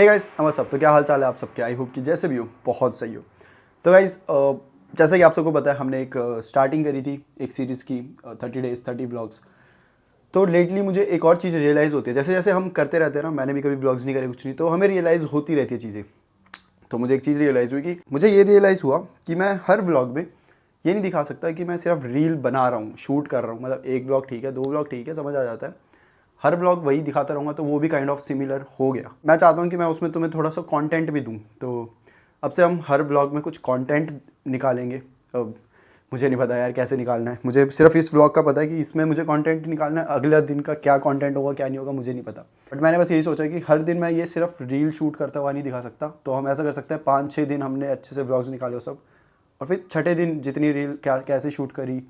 Hey guys, नमस्कार। तो क्या हाल चाल है आप सबके? आई होप कि जैसे भी हो बहुत सही हो। तो गाइस, जैसे कि आप सबको पता है, हमने एक स्टार्टिंग करी थी एक सीरीज़ की 30 डेज 30 व्लॉग्स। तो लेटली मुझे एक और चीज़ रियलाइज़ होती है, जैसे जैसे हम करते रहते हैं ना, मैंने भी कभी व्लॉग्स नहीं करे कुछ नहीं, तो हमें रियलाइज़ होती रहती है चीज़ें। तो मुझे एक चीज़ रियलाइज़ हुई कि मुझे ये रियलाइज़ हुआ कि मैं हर व्लॉग में ये नहीं दिखा सकता कि मैं सिर्फ रील बना रहा हूँ, शूट कर रहा हूँ। मतलब एक व्लॉग ठीक है, 2 व्लॉग ठीक है, समझ आ जाता है। हर व्लॉग वही दिखाता रहूँगा तो वो भी काइंड ऑफ सिमिलर हो गया। मैं चाहता हूँ कि मैं उसमें तुम्हें थोड़ा सा कंटेंट भी दूँ। तो अब से हम हर व्लॉग में कुछ कंटेंट निकालेंगे। अब मुझे नहीं पता यार कैसे निकालना है, मुझे सिर्फ इस व्लॉग का पता है कि इसमें मुझे कंटेंट निकालना है। अगले दिन का क्या कंटेंट होगा क्या नहीं होगा मुझे नहीं पता, बट मैंने बस यही सोचा कि हर दिन मैं ये सिर्फ रील शूट करता हुआ नहीं दिखा सकता। तो हम ऐसा कर सकते हैं, 5-6 दिन हमने अच्छे से व्लॉग्स निकाले हो सब, और फिर छठे दिन जितनी रील क्या कैसे शूट करी,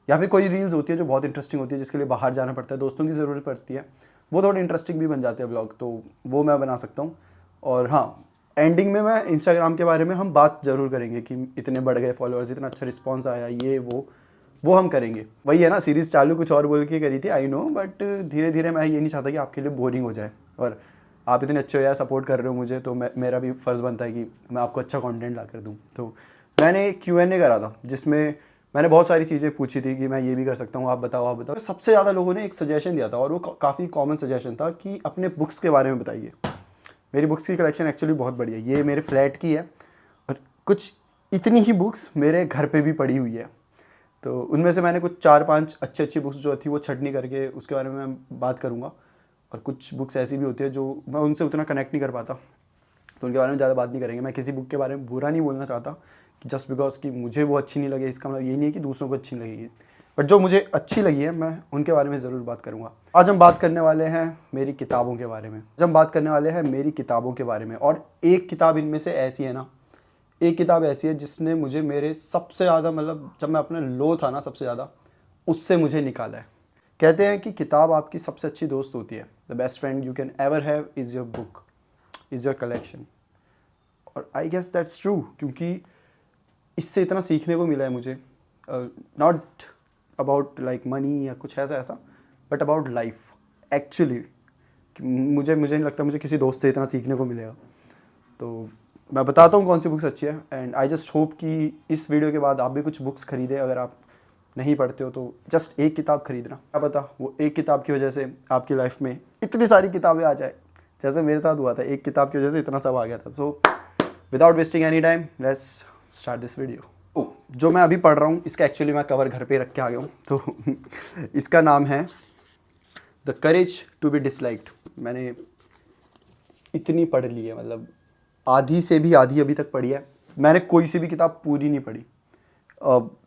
या फिर कोई रील्स होती है जो बहुत इंटरेस्टिंग होती है जिसके लिए बाहर जाना पड़ता है, दोस्तों की ज़रूरत पड़ती है, वो थोड़े इंटरेस्टिंग भी बन जाते हैं व्लॉग, तो वो मैं बना सकता हूँ। और हाँ, एंडिंग में मैं इंस्टाग्राम के बारे में हम बात ज़रूर करेंगे कि इतने बढ़ गए फॉलोअर्स, इतना अच्छा रिस्पॉन्स आया, ये वो हम करेंगे। वही है ना, सीरीज़ चालू कुछ और बोल के करी थी, आई नो, बट धीरे धीरे मैं ये नहीं चाहता कि आपके लिए बोरिंग हो जाए। और आप इतने अच्छे हो यार, सपोर्ट कर रहे हो मुझे, तो मेरा भी फ़र्ज़ बनता है कि मैं आपको अच्छा कंटेंट ला कर दूँ। तो मैंने Q&A करा था जिसमें मैंने बहुत सारी चीज़ें पूछी थी कि मैं ये भी कर सकता हूँ, आप बताओ आप बताओ। सबसे ज़्यादा लोगों ने एक सजेशन दिया था और वो काफ़ी कॉमन सजेशन था कि अपने बुक्स के बारे में बताइए। मेरी बुक्स की कलेक्शन एक्चुअली बहुत बढ़िया है, ये मेरे फ्लैट की है और कुछ इतनी ही बुक्स मेरे घर पे भी पड़ी हुई है। तो उनमें से मैंने कुछ 4-5 अच्छी बुक्स जो थी वो छटनी करके उसके बारे में मैं बात करूँगा। और कुछ बुक्स ऐसी भी होती है जो मैं उनसे उतना कनेक्ट नहीं कर पाता, तो उनके बारे में ज़्यादा बात नहीं करेंगे। मैं किसी बुक के बारे में बुरा नहीं बोलना चाहता कि जस्ट बिकॉज कि मुझे वो अच्छी नहीं लगे इसका मतलब ये नहीं है कि दूसरों को अच्छी नहीं लगेगी, बट जो मुझे अच्छी लगी है मैं उनके बारे में ज़रूर बात करूँगा। आज हम बात करने वाले हैं मेरी किताबों के बारे में। आज हम बात करने वाले हैं मेरी किताबों के बारे में, और एक किताब इनमें से ऐसी है ना, एक किताब ऐसी है जिसने मुझे मेरे सबसे ज़्यादा, मतलब जब मैं अपने लो था ना सबसे ज़्यादा, उससे मुझे निकाला है। कहते हैं कि किताब आपकी सबसे अच्छी दोस्त होती है। The best friend you can ever have is your book, is your collection. और आई गेस दैट्स ट्रू, क्योंकि इससे इतना सीखने को मिला है मुझे। नॉट अबाउट लाइक मनी या कुछ ऐसा बट अबाउट लाइफ एक्चुअली। मुझे नहीं लगता मुझे किसी दोस्त से इतना सीखने को मिलेगा। तो मैं बताता हूँ कौन सी बुक्स अच्छी है, एंड आई जस्ट होप कि इस वीडियो के बाद आप भी कुछ बुक्स खरीदें। अगर आप नहीं पढ़ते हो तो जस्ट एक किताब खरीदना, क्या पता वो एक किताब की वजह से आपकी लाइफ में इतनी सारी किताबें आ जाए, जैसे मेरे साथ हुआ था। एक किताब की वजह से इतना सब आ गया था। So without wasting any time let's start this video. जो मैं अभी पढ़ रहा हूँ इसका एक्चुअली मैं कवर घर पे रख के आ गया हूँ। तो इसका नाम है the courage to be disliked. मैंने इतनी पढ़ ली है, मतलब आधी से भी आधी अभी तक पढ़ी है। मैंने कोई सी भी किताब पूरी नहीं पढ़ी।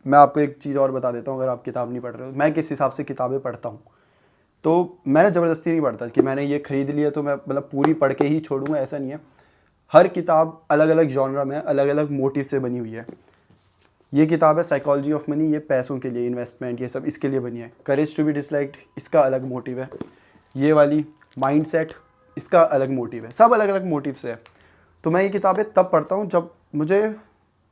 मैं आपको एक चीज़ और बता देता हूँ, अगर आप किताब नहीं पढ़ रहे हो, मैं किस हिसाब से किताबें पढ़ता हूँ। तो मैंने ज़बरदस्ती नहीं पढ़ता कि मैंने ये खरीद लिया तो मैं मतलब पूरी पढ़ के ही छोड़ूंगा, ऐसा नहीं है। हर किताब अलग अलग जॉनरा में अलग अलग मोटिव से बनी हुई है। ये किताब है साइकोलॉजी ऑफ मनी, ये पैसों के लिए, इन्वेस्टमेंट, ये सब इसके लिए बनी है। करेज टू बी डिसलाइक्ड इसका अलग मोटिव है। ये वाली माइंडसेट, इसका अलग मोटिव है। सब अलग अलग मोटिव से है। तो मैं ये किताबें तब पढ़ता हूँ जब मुझे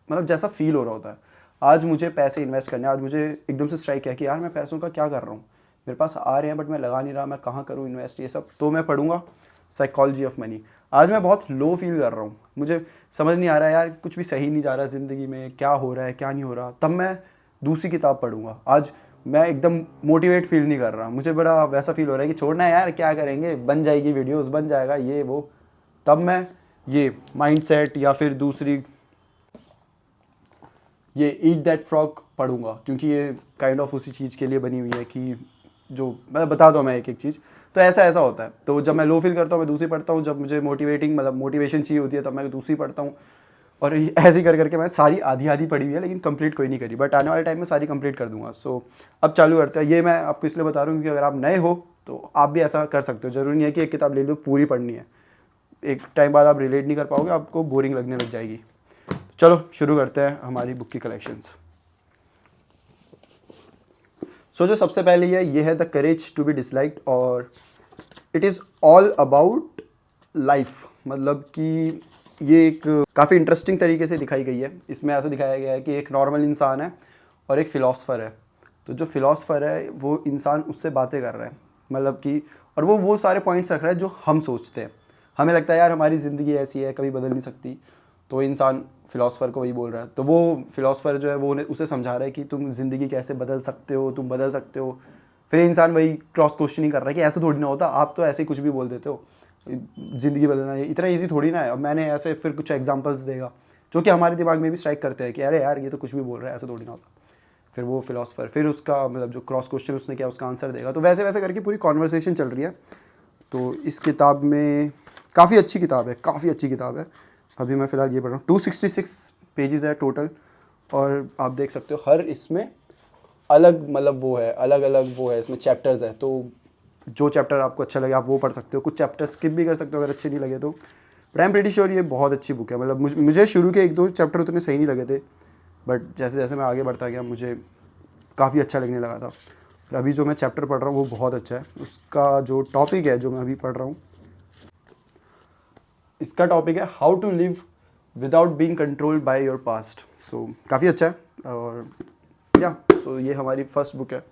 मतलब जैसा फील हो रहा होता है। आज मुझे पैसे इन्वेस्ट करने, आज मुझे एकदम से स्ट्राइक है कि यार मैं पैसों का क्या कर रहा हूँ, मेरे पास आ रहे हैं बट मैं लगा नहीं रहा, मैं कहाँ करूँ इन्वेस्ट, ये सब। तो मैं पढ़ूंगा साइकोलॉजी ऑफ मनी। आज मैं बहुत लो फील कर रहा हूँ, मुझे समझ नहीं आ रहा है यार, कुछ भी सही नहीं जा रहा है ज़िंदगी में, क्या हो रहा है क्या नहीं हो रहा, तब मैं दूसरी किताब पढ़ूंगा। आज मैं एकदम मोटिवेट फील नहीं कर रहा, मुझे बड़ा वैसा फील हो रहा है कि छोड़ना है यार, क्या करेंगे, बन जाएगी वीडियोस, बन जाएगा ये वो, तब मैं ये माइंडसेट या फिर दूसरी ये ईट दैट फ्रॉग पढ़ूंगा, क्योंकि ये काइंड ऑफ उसी चीज़ के लिए बनी हुई है कि जो मैं बता दूँ मैं एक एक चीज़। तो ऐसा होता है। तो जब मैं लो फील करता हूँ मैं दूसरी पढ़ता हूँ, जब मुझे मोटिवेशन चाहिए होती है तब मैं दूसरी पढ़ता हूँ। और ऐसे ही कर करके मैं सारी आधी आधी पढ़ी हुई है, लेकिन कंप्लीट कोई नहीं करी, बट आने वाले टाइम में सारी कंप्लीट कर दूंगा। सो अब चालू करते हैं। ये मैं आपको इसलिए बता रहा हूँ क्योंकि अगर आप नए हो तो आप भी ऐसा कर सकते हो। ज़रूरी नहीं है कि एक किताब ले लो पूरी पढ़नी है, एक टाइम बाद आप रिलेट नहीं कर पाओगे, आपको बोरिंग लगने लग जाएगी। चलो शुरू करते हैं हमारी बुक की कलेक्शंस। सो जो सबसे पहले ये है the courage to be disliked, और it is all about life. मतलब कि ये एक काफ़ी इंटरेस्टिंग तरीके से दिखाई गई है। इसमें ऐसा दिखाया गया है कि एक नॉर्मल इंसान है और एक फ़िलासफ़र है। तो जो फ़िलासफ़र है वो इंसान उससे बातें कर रहा है, मतलब कि, और वो सारे पॉइंट्स रख रहा है जो हम सोचते हैं। हमें लगता है यार हमारी ज़िंदगी ऐसी है, कभी बदल नहीं सकती, तो इंसान फिलोसफर को वही बोल रहा है। तो वो फिलोसफर जो है वो उसे समझा रहा है कि तुम ज़िंदगी कैसे बदल सकते हो, तुम बदल सकते हो। फिर इंसान वही क्रॉस क्वेश्चनिंग कर रहा है कि ऐसा थोड़ी ना होता, आप तो ऐसे ही कुछ भी बोल देते हो, ज़िंदगी बदलना ये इतना ईजी थोड़ी ना है। अब मैंने ऐसे फिर कुछ एग्जांपल्स देगा जो कि हमारे दिमाग में भी स्ट्राइक करते हैं कि अरे यार ये तो कुछ भी बोल रहा है, ऐसा थोड़ी ना होता। फिर वो फिलोसफर फिर उसका मतलब जो क्रॉस क्वेश्चन उसने किया उसका आंसर देगा। तो वैसे वैसे करके पूरी कॉन्वर्सेशन चल रही है। तो इस किताब में काफ़ी अच्छी किताब है, काफ़ी अच्छी किताब है। अभी मैं फ़िलहाल ये पढ़ रहा हूँ, 266 पेजेस है टोटल। और आप देख सकते हो हर इसमें अलग मतलब वो है, अलग अलग वो है, इसमें चैप्टर्स है। तो जो चैप्टर आपको अच्छा लगे आप वो पढ़ सकते हो, कुछ चैप्टर स्किप भी कर सकते हो अगर अच्छे नहीं लगे तो। But I am pretty sure ये बहुत अच्छी बुक है। मतलब मुझे शुरू के 1-2 चैप्टर उतने सही नहीं लगे थे, बट जैसे जैसे मैं आगे बढ़ता गया मुझे काफ़ी अच्छा लगने लगा था। और अभी जो मैं चैप्टर पढ़ रहा हूँ वो बहुत अच्छा है। उसका जो टॉपिक है जो मैं अभी पढ़ रहा हूँ, इसका टॉपिक है how to live without being controlled by your past. So काफ़ी अच्छा है। और या सो ये हमारी फर्स्ट बुक है।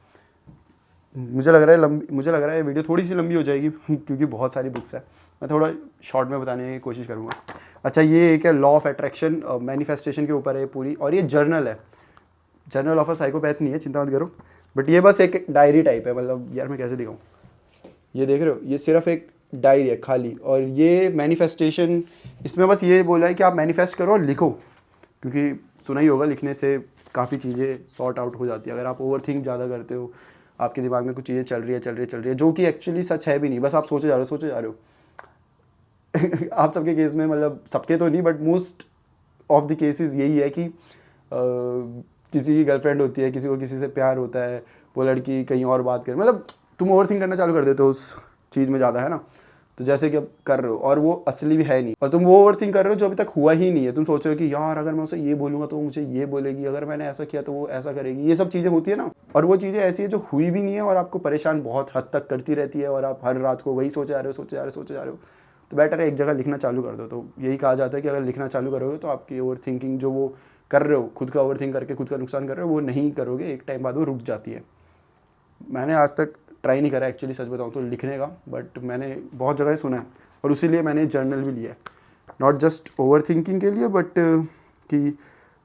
मुझे लग रहा है ये वीडियो थोड़ी सी लंबी हो जाएगी क्योंकि बहुत सारी बुक्स है। मैं थोड़ा शॉर्ट में बताने की कोशिश करूँगा। अच्छा, ये एक है लॉ ऑफ अट्रैक्शन, मैनिफेस्टेशन के ऊपर है पूरी, और ये जर्नल है। जर्नल ऑफ अ साइकोपैथ नहीं है, चिंता मत करो, बट ये बस एक डायरी टाइप है। मतलब यार मैं कैसे दिखाऊँ, ये देख रहे हो, ये सिर्फ एक डायरी है खाली। और ये मैनिफेस्टेशन, इसमें बस ये बोला है कि आप मैनिफेस्ट करो और लिखो, क्योंकि सुना ही होगा लिखने से काफ़ी चीज़ें सॉर्ट आउट हो जाती है। अगर आप ओवर थिंक ज़्यादा करते हो, आपके दिमाग में कुछ चीज़ें चल रही है जो कि एक्चुअली सच है भी नहीं, बस आप सोचे जा रहे हो आप सबके केस में, मतलब सबके तो नहीं but most of the cases यही है कि किसी की गर्लफ्रेंड होती है, किसी को किसी से प्यार होता है, वो लड़की कहीं और बात करे, मतलब तुम ओवर थिंक करना चालू कर देते हो उस चीज़ में ज़्यादा, है ना। तो जैसे कि अब कर रहे हो और वो असली भी है नहीं, और तुम वो ओवर थिंक कर रहे हो जो अभी तक हुआ ही नहीं है। तुम सोच रहे हो कि यार अगर मैं उसे ये बोलूँगा तो वो मुझे ये बोलेगी, अगर मैंने ऐसा किया तो वो ऐसा करेगी। ये सब चीज़ें होती है ना, और वो चीज़ें ऐसी है जो हुई भी नहीं है और आपको परेशान बहुत हद तक करती रहती है, और आप हर रात को वही सोचे जा रहे हो। तो बेटर है एक जगह लिखना चालू कर दो। तो यही कहा जाता है कि अगर लिखना चालू करोगे तो आपकी ओवर थिंकिंग जो वो कर रहे हो, खुद का ओवर थिंक करके खुद का नुकसान कर रहे हो, वो नहीं करोगे, एक टाइम बाद वो रुक जाती है। मैंने आज तक ट्राई नहीं करा एक्चुअली, सच बताऊँ तो, लिखने का, बट मैंने बहुत जगह सुना है और उसीलिए मैंने जर्नल भी लिया है। नॉट जस्ट ओवर थिंकिंग के लिए बट कि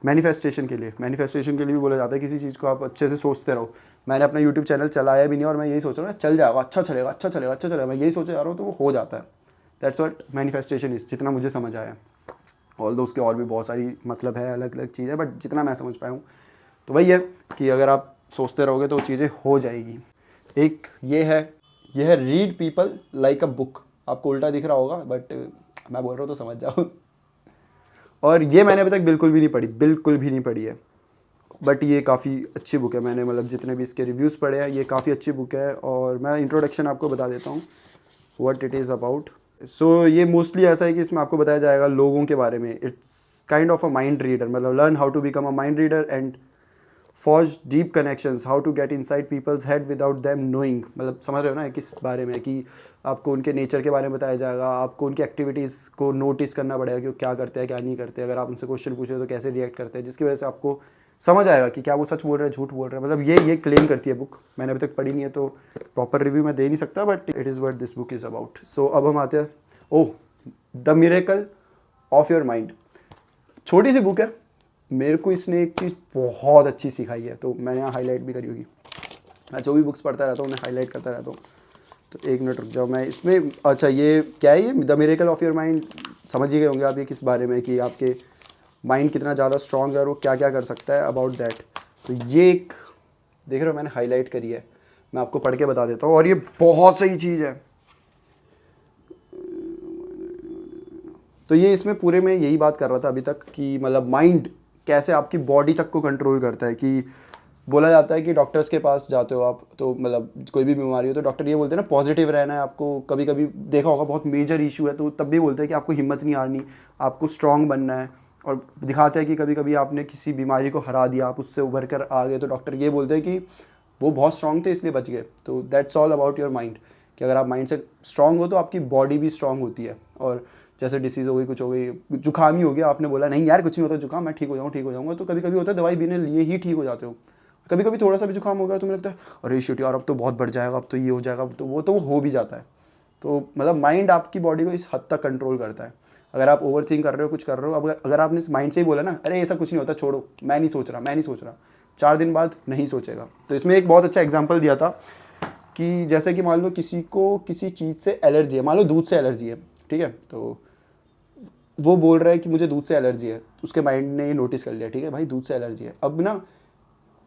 मैनिफेस्टेशन के लिए भी बोला जाता है किसी चीज़ को आप अच्छे से सोचते रहो। मैंने अपना यूट्यूब चैनल चलाया भी नहीं और मैं यही सोच रहा हूँ चल जाएगा, अच्छा चलेगा, मैं यही सोचे जा रहा हूँ तो वो हो जाता है। दैट्स व्हाट मैनिफेस्टेशन इज़, जितना मुझे समझ आया। ऑल्दो उसके और भी बहुत सारी मतलब है, अलग अलग चीज़ है, बट जितना मैं समझ पाया हूँ तो वही है कि अगर आप सोचते रहोगे तो चीज़ें हो जाएगी। एक ये है read people like a book. आपको उल्टा दिख रहा होगा बट मैं बोल रहा हूँ तो समझ जाओ। और ये मैंने अभी तक बिल्कुल भी नहीं पढ़ी है, बट ये काफ़ी अच्छी बुक है। मैंने मतलब जितने भी इसके रिव्यूज़ पढ़े हैं, ये काफ़ी अच्छी बुक है। और मैं इंट्रोडक्शन आपको बता देता हूँ व्हाट इट इज़ अबाउट। सो ये मोस्टली ऐसा है कि इसमें आपको बताया जाएगा लोगों के बारे में। It's kind of a mind reader, मतलब learn how to become a mind reader and forge deep connections, how to get inside people's head without them knowing. मतलब समझ रहे हो ना किस बारे में, कि आपको उनके नेचर के बारे में बताया जाएगा, आपको उनकी एक्टिविटीज़ को नोटिस करना पड़ेगा कि वो क्या करते हैं क्या नहीं करते, अगर आप उनसे क्वेश्चन पूछे तो कैसे रिएक्ट करते हैं, जिसकी वजह से आपको समझ आएगा कि क्या वो सच बोल रहे हैं झूठ बोल रहे हैं। मतलब ये क्लेम करती है बुक। मैंने अभी तक पढ़ी नहीं है तो प्रॉपर रिव्यू मैं दे नहीं सकता, but it is what this book is about. So अब हम आते हैं the miracle of your mind. छोटी सी बुक है, मेरे को इसने एक चीज़ बहुत अच्छी सिखाई है, तो मैंने यहाँ हाईलाइट भी करी होगी। मैं जो भी बुक्स पढ़ता रहता हूँ मैं हाईलाइट करता रहता हूँ। तो एक मिनट रुक जाओ, मैं इसमें, अच्छा ये क्या है, ये the miracle of your mind, समझ ही गए होंगे आप ये किस बारे में, कि आपके माइंड कितना ज़्यादा स्ट्रॉन्ग है और वो क्या क्या कर सकता है, अबाउट दैट। तो ये एक देख रहे हो मैंने हाईलाइट करी है, मैं आपको पढ़ के बता देता हूँ, और ये बहुत सही चीज़ है। तो ये इसमें पूरे में यही बात कर रहा था अभी तक कि मतलब माइंड कैसे आपकी बॉडी तक को कंट्रोल करता है। कि बोला जाता है कि डॉक्टर्स के पास जाते हो आप तो मतलब कोई भी बीमारी हो तो डॉक्टर ये बोलते हैं ना पॉजिटिव रहना है आपको। कभी कभी देखा होगा बहुत मेजर इशू है तो तब भी बोलते हैं कि आपको हिम्मत नहीं हारनी, आपको स्ट्रांग बनना है। और दिखाते हैं कि कभी कभी आपने किसी बीमारी को हरा दिया, आप उससे उभर कर आ गए, तो डॉक्टर ये बोलते हैं कि वो बहुत स्ट्रांग थे इसलिए बच गए। तो that's all about your mind, कि अगर आप माइंड से स्ट्रांग हो तो आपकी बॉडी भी स्ट्रांग होती है। और जैसे डिसीज़ हो गई, कुछ हो गई, जुकाम ही हो गया, आपने बोला नहीं यार कुछ नहीं होता जुकाम, मैं ठीक हो जाऊँगा, तो कभी कभी होता है दवाई बिना लिए ही ठीक हो जाते हो। कभी कभी थोड़ा सा भी जुकाम हो गया तुम्हें लगता है अरे शिट यार अब तो बहुत बढ़ जाएगा, अब तो ये हो जाएगा, तो वो हो भी जाता है। तो मतलब माइंड आपकी बॉडी को इस हद तक कंट्रोल करता है। अगर आप ओवर थिंक कर रहे हो, कुछ कर रहे हो, अब अगर आपने इस माइंड से ही बोला ना, अरे ऐसा कुछ नहीं होता, छोड़ो, मैं नहीं सोच रहा, मैं नहीं सोच रहा, 4 दिन बाद नहीं सोचेगा। तो इसमें एक बहुत अच्छा एग्जाम्पल दिया था कि जैसे कि मान लो किसी को किसी चीज़ से एलर्जी है, मान लो दूध से एलर्जी है, ठीक है, तो वो बोल रहा है कि मुझे दूध से एलर्जी है, उसके माइंड ने ये नोटिस कर लिया, ठीक है भाई दूध से एलर्जी है। अब ना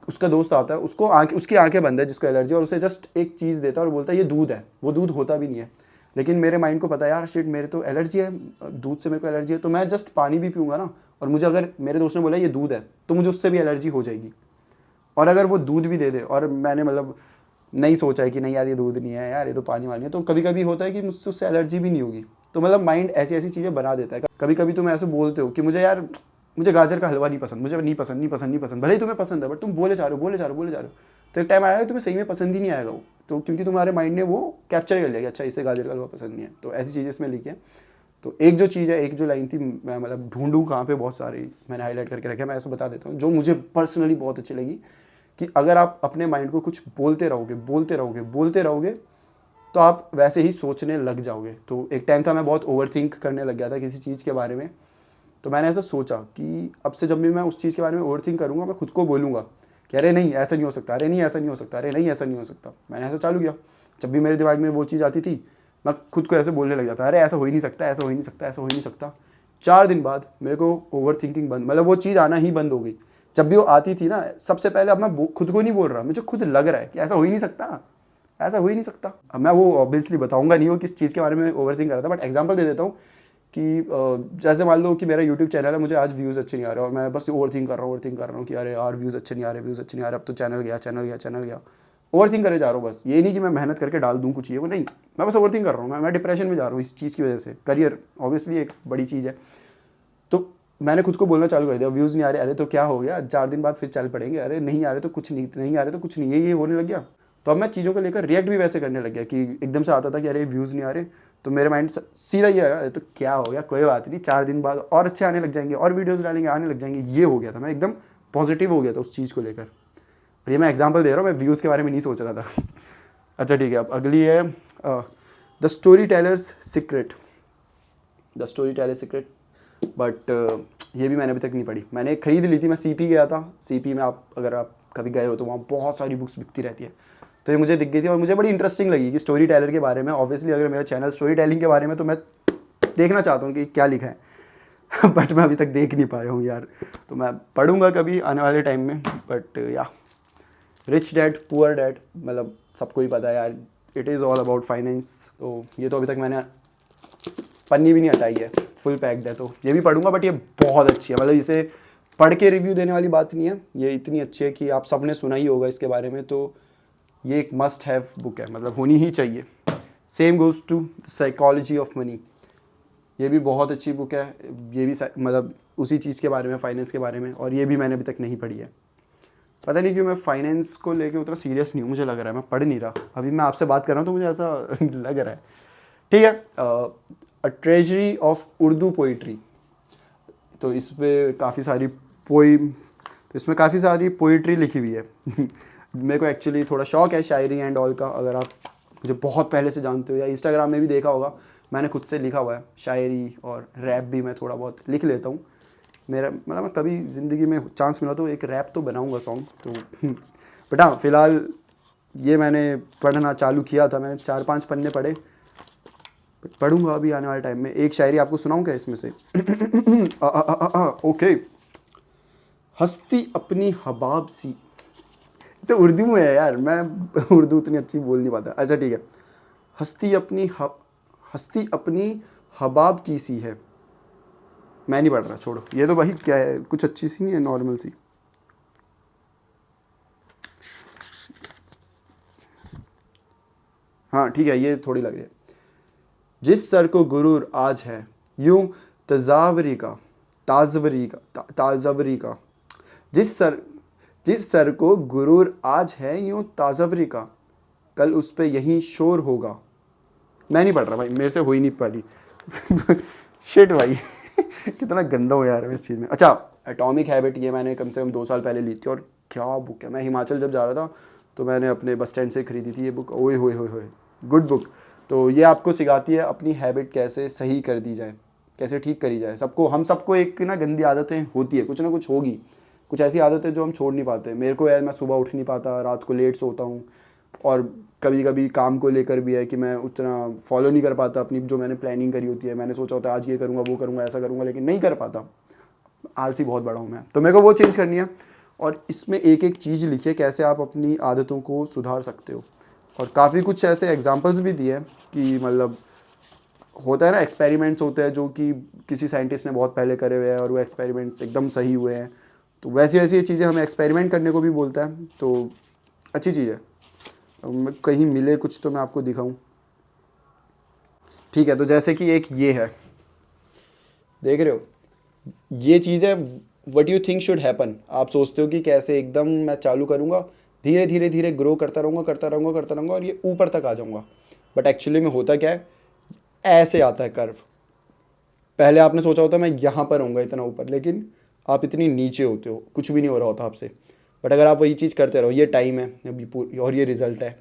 उसका दोस्त आता है, उसकी आंखें बंद है जिसको एलर्जी है, और उसे जस्ट एक चीज़ देता है और बोलता है ये दूध है। वो दूध होता भी नहीं है, लेकिन मेरे माइंड को पता है यार शिट मेरे तो एलर्जी है, दूध से मेरे को एलर्जी है, तो मैं जस्ट पानी भी पीऊँगा ना, और मुझे अगर मेरे दोस्त ने बोला ये दूध है तो मुझे उससे भी एलर्जी हो जाएगी। और अगर वो दूध भी दे दे और मैंने मतलब नहीं सोचा है कि नहीं यार ये दूध नहीं है यार, ये तो पानी वाली है, तो कभी कभी होता है कि मुझसे उससे एलर्जी भी नहीं होगी। तो मतलब माइंड ऐसी ऐसी चीज़ें बना देता है। कभी कभी तुम ऐसे बोलते हो कि मुझे यार मुझे गाजर का हलवा नहीं पसंद, मुझे नहीं पसंद नहीं पसंद नहीं पसंद, भले ही तुम्हें पसंद है, बट तुम बोले जा रहे हो बोले जा रहे हो बोले जा रहे हो, तो एक टाइम आएगा तुम्हें सही में पसंद ही नहीं आएगा वो, तो क्योंकि तुम्हारे माइंड ने वो कैप्चर कर लिया कि अच्छा इसे गाजर का हलवा पसंद नहीं है। तो ऐसी चीज़ इसमें लिखी है। तो एक जो चीज़ है, एक जो लाइन थी, मैं मतलब ढूंढूं कहाँ पे, बहुत सारी मैंने हाईलाइट करके रखे, मैं ऐसा बता देता हूँ जो मुझे पर्सनली बहुत अच्छी लगी, कि अगर आप अपने माइंड को कुछ बोलते रहोगे बोलते रहोगे बोलते रहोगे तो आप वैसे ही सोचने लग जाओगे। तो एक टाइम था मैं बहुत ओवर थिंक करने लग गया था किसी चीज़ के बारे में, तो मैंने ऐसा सोचा कि अब से जब भी मैं उस चीज़ के बारे में ओवर थिंक करूँगा, मैं खुद को बोलूँगा कि अरे नहीं ऐसा नहीं हो सकता, अरे नहीं ऐसा नहीं हो सकता, अरे नहीं ऐसा नहीं हो सकता। मैंने ऐसा चालू किया, जब भी मेरे दिमाग में वो चीज़ आती थी मैं खुद को ऐसे बोलने लग जाता, अरे ऐसा हो ही नहीं सकता, ऐसा हो ही नहीं सकता, ऐसा हो ही नहीं सकता। 4 दिन बाद मेरे को ओवर थिंकिंग बंद, मतलब वो चीज़ आना ही बंद हो गई। जब भी वो आती थी ना, सबसे पहले अब मैं खुद को नहीं बोल रहा, मुझे खुद लग रहा है कि ऐसा हो ही नहीं सकता, ऐसा हो ही नहीं सकता। अब मैं वो ऑब्वियसली बताऊंगा नहीं वो किस चीज़ के बारे में ओवर थिंक कर रहा था, बट एग्जांपल दे देता हूँ कि जैसे मान लो कि मेरा यूट्यूब चैनल है, मुझे आज व्यूज़ अच्छे नहीं आ रहे और मैं बस ओवर थिंक कर रहा हूँ कि अरे यार व्यूज़ अच्छे नहीं आ रहे, व्यूज़ अच्छे नहीं आ रहे, अब तो चैनल गया। ओवर थिंक करे जा रहा हूँ बस, ये नहीं कि मैं मेहनत करके डाल दूँ कुछ, ये वो नहीं, मैं बस ओवर थिंक कर रहा हूँ। मैं डिप्रेशन में जा रहा हूँ इस चीज़ की वजह से। करियर ऑब्वियसली एक बड़ी चीज़ है, तो मैंने खुद को बोलना चालू कर दिया, व्यूज़ नहीं आ रहे, अरे तो क्या हो गया, 4 दिन बाद फिर चल पड़ेंगे, अरे नहीं आ रहे तो कुछ नहीं, नहीं आ रहे तो कुछ नहीं, ये होने लग गया। तो अब मैं चीज़ों को लेकर रिएक्ट भी वैसे करने लग गया कि एकदम से आता था कि अरे व्यूज़ नहीं आ रहे, तो मेरे माइंड सीधा ये आया, तो क्या हो गया, कोई बात नहीं, 4 दिन बाद और अच्छे आने लग जाएंगे और वीडियोज़ डालेंगे, आने लग जाएंगे। ये हो गया था, मैं एकदम पॉजिटिव हो गया था उस चीज़ को लेकर। और ये मैं एग्जाम्पल दे रहा हूँ, मैं व्यूज़ के बारे में नहीं सोच रहा था। अच्छा ठीक है, अब अगली है the story tellers secret. The story teller secret, but ये भी मैंने अभी तक नहीं पढ़ी। मैंने खरीद ली थी, मैं सीपी गया था, सीपी में अगर आप कभी गए हो तो वहाँ बहुत सारी बुक्स बिकती रहती है, तो ये मुझे दिख गई थी और मुझे बड़ी इंटरेस्टिंग लगी कि स्टोरी टेलर के बारे में। ऑब्वियसली अगर मेरा चैनल स्टोरी टेलिंग के बारे में, तो मैं देखना चाहता हूँ कि क्या लिखा है बट मैं अभी तक देख नहीं पाया हूँ यार, तो मैं पढ़ूंगा कभी आने वाले टाइम में। बट या रिच डैड पुअर डैड, मतलब सबको ही पता है यार, it is all about finance. तो ये तो अभी तक मैंने पन्नी भी नहीं हटाई है, फुल पैक्ड है, तो ये भी पढ़ूंगा। बट ये बहुत अच्छी है, मतलब इसे पढ़ के रिव्यू देने वाली बात नहीं है, ये इतनी अच्छी है कि आप सबने सुना ही होगा इसके बारे में, तो ये एक मस्ट हैव बुक है, मतलब होनी ही चाहिए। Same goes to psychology of money, ये भी बहुत अच्छी बुक है, ये भी मतलब उसी चीज़ के बारे में, फाइनेंस के बारे में, और ये भी मैंने अभी तक नहीं पढ़ी है। पता नहीं क्यों मैं फाइनेंस को लेके उतना सीरियस नहीं हूँ, मुझे लग रहा है मैं पढ़ नहीं रहा, अभी मैं आपसे बात कर रहा हूँ तो मुझे ऐसा लग रहा है। ठीक है, अ ट्रेजरी ऑफ उर्दू पोइट्री, तो इस पर काफ़ी सारी तो इसमें काफ़ी सारी पोइट्री लिखी हुई है मेरे को एक्चुअली थोड़ा शौक है शायरी एंड ऑल का, अगर आप मुझे बहुत पहले से जानते हो या इंस्टाग्राम में भी देखा होगा, मैंने खुद से लिखा हुआ है शायरी और रैप भी मैं थोड़ा बहुत लिख लेता हूँ। मेरा मतलब मैं कभी ज़िंदगी में चांस मिला तो एक रैप तो बनाऊँगा सॉन्ग, तो बट हाँ फ़िलहाल ये मैंने पढ़ना चालू किया था, मैंने 4-5 पन्ने पढ़े, बट पढ़ूंगा अभी आने वाले टाइम में। एक शायरी आपको सुनाऊँ क्या इसमें से? ओके, हस्ती अपनी हबाब सी, तो उर्दू में है यार, मैं उर्दू उतनी अच्छी बोल नहीं पाता। अच्छा ठीक है, हस्ती अपनी हबाब की सी है, मैं नहीं पढ़ रहा, छोड़ो, ये तो भाई क्या है, कुछ अच्छी सी नहीं है, नॉर्मल सी। हाँ ठीक है, ये थोड़ी लग रही है। जिस सर को गुरूर आज है यूं तजावरी का ताजवरी का, जिस सर को गुरूर आज है यूं ताजवरी का, कल उस पे यही शोर होगा। मैं नहीं पढ़ रहा भाई, मेरे से हो ही नहीं पाली शिट भाई कितना गंदा हो यार मैं इस चीज़ में। अच्छा, एटॉमिक हैबिट, ये मैंने कम से कम 2 साल पहले ली थी, और क्या बुक है। मैं हिमाचल जब जा रहा था तो मैंने अपने बस स्टैंड से खरीदी थी ये बुक, ओए होए होए होए, गुड बुक। तो ये आपको सिखाती है अपनी हैबिट कैसे सही कर दी जाए, कैसे ठीक करी जाए। हम सबको एक ना गंदी आदतें होती है, कुछ ना कुछ होगी, कुछ ऐसी आदतें जो हम छोड़ नहीं पाते। मेरे को है, मैं सुबह उठ नहीं पाता, रात को लेट सोता हूँ, और कभी कभी काम को लेकर भी है कि मैं उतना फॉलो नहीं कर पाता अपनी जो मैंने प्लानिंग करी होती है। मैंने सोचा होता है आज ये करूँगा, वो करूँगा, ऐसा करूँगा, लेकिन नहीं कर पाता। आलसी बहुत बड़ा हूँ मैं, तो मेरे को वो चेंज करनी है। और इसमें एक एक चीज़ लिखिए कैसे आप अपनी आदतों को सुधार सकते हो। और काफ़ी कुछ ऐसे एग्जांपल्स भी दिए हैं कि मतलब होता है ना, एक्सपेरिमेंट्स होते हैं जो कि किसी साइंटिस्ट ने बहुत पहले करे हुए हैं और वो एक्सपेरिमेंट्स एकदम सही हुए हैं। तो वैसी वैसी चीज़ें हमें एक्सपेरिमेंट करने को भी बोलता है, तो अच्छी चीज़ है। कहीं मिले कुछ तो मैं आपको दिखाऊं। ठीक है, तो जैसे कि एक ये है, देख रहे हो, ये चीज़ है what you think should happen. आप सोचते हो कि कैसे एकदम मैं चालू करूँगा, धीरे धीरे धीरे ग्रो करता रहूँगा, करता रहूँगा, करता रहूँगा, और ये ऊपर तक आ जाऊँगा। बट एक्चुअली में होता क्या है, ऐसे आता है कर्व। पहले आपने सोचा होता मैं यहाँ पर होऊंगा इतना ऊपर, लेकिन आप इतनी नीचे होते हो, कुछ भी नहीं हो रहा होता आपसे। बट अगर आप वही चीज़ करते रहो, ये टाइम है अभी और ये रिजल्ट है,